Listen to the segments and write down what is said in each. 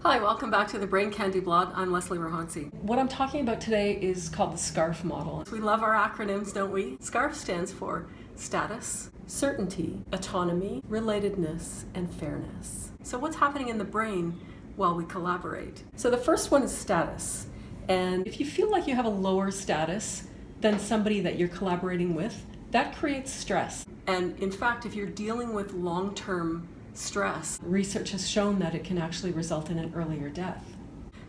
Hi, welcome back to the Brain Candy blog. I'm Leslie Rohansi. What I'm talking about today is called the SCARF model. We love our acronyms, don't we? SCARF stands for status, certainty, autonomy, relatedness, and fairness. So what's happening in the brain while we collaborate? So the first one is status. And if you feel like you have a lower status than somebody that you're collaborating with, that creates stress. And in fact, if you're dealing with long-term stress, research has shown that it can actually result in an earlier death.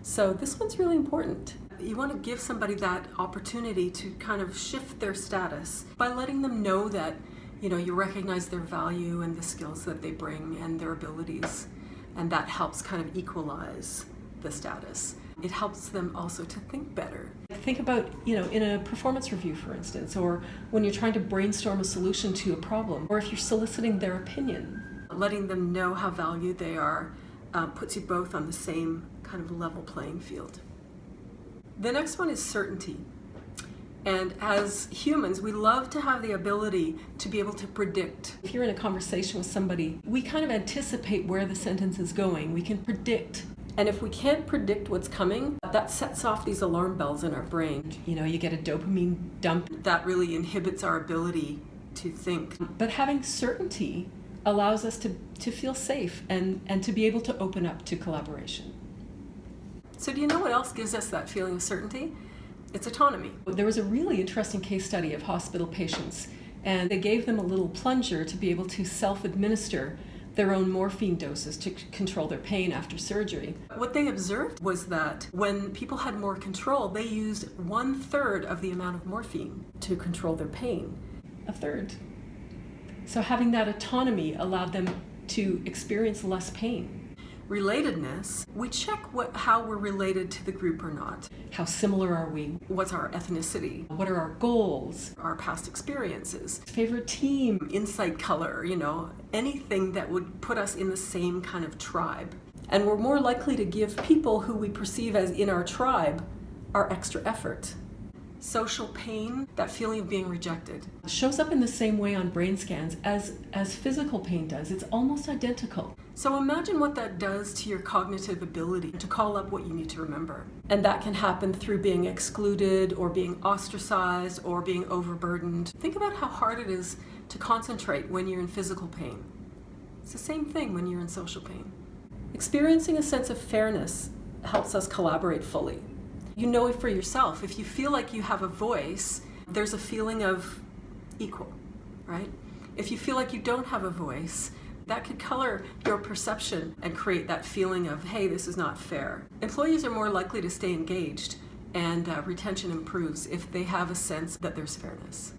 So this one's really important. You want to give somebody that opportunity to kind of shift their status by letting them know that, you recognize their value and the skills that they bring and their abilities, and that helps kind of equalize the status. It helps them also to think better. Think about, in a performance review, for instance, or when you're trying to brainstorm a solution to a problem, or if you're soliciting their opinion. Letting them know how valued they are puts you both on the same kind of level playing field. The next one is certainty. And as humans, we love to have the ability to be able to predict. If you're in a conversation with somebody, we kind of anticipate where the sentence is going. We can predict. And if we can't predict what's coming, that sets off these alarm bells in our brain. You get a dopamine dump that really inhibits our ability to think. But having certainty allows us to feel safe and to be able to open up to collaboration. So do you know what else gives us that feeling of certainty? It's autonomy. There was a really interesting case study of hospital patients, and they gave them a little plunger to be able to self-administer their own morphine doses to control their pain after surgery. What they observed was that when people had more control, they used 1/3 of the amount of morphine to control their pain. 1/3. So having that autonomy allowed them to experience less pain. Relatedness, we check how we're related to the group or not. How similar are we? What's our ethnicity? What are our goals? Our past experiences? Favorite team? Insight color? Anything that would put us in the same kind of tribe. And we're more likely to give people who we perceive as in our tribe our extra effort. Social pain, that feeling of being rejected, shows up in the same way on brain scans as physical pain does. It's almost identical. So imagine what that does to your cognitive ability to call up what you need to remember. And that can happen through being excluded or being ostracized or being overburdened. Think about how hard it is to concentrate when you're in physical pain. It's the same thing when you're in social pain. Experiencing a sense of fairness helps us collaborate fully. You know it for yourself. If you feel like you have a voice, there's a feeling of equal, right? If you feel like you don't have a voice, that could color your perception and create that feeling of, hey, this is not fair. Employees are more likely to stay engaged, and retention improves if they have a sense that there's fairness.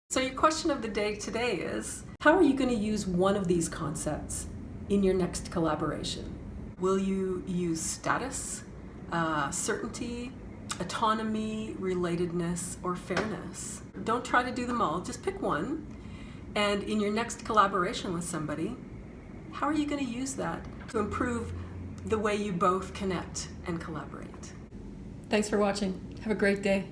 So your question of the day today is, how are you going to use one of these concepts in your next collaboration? Will you use status, certainty, autonomy, relatedness, or fairness? Don't try to do them all, just pick one. And in your next collaboration with somebody, how are you going to use that to improve the way you both connect and collaborate? Thanks for watching. Have a great day.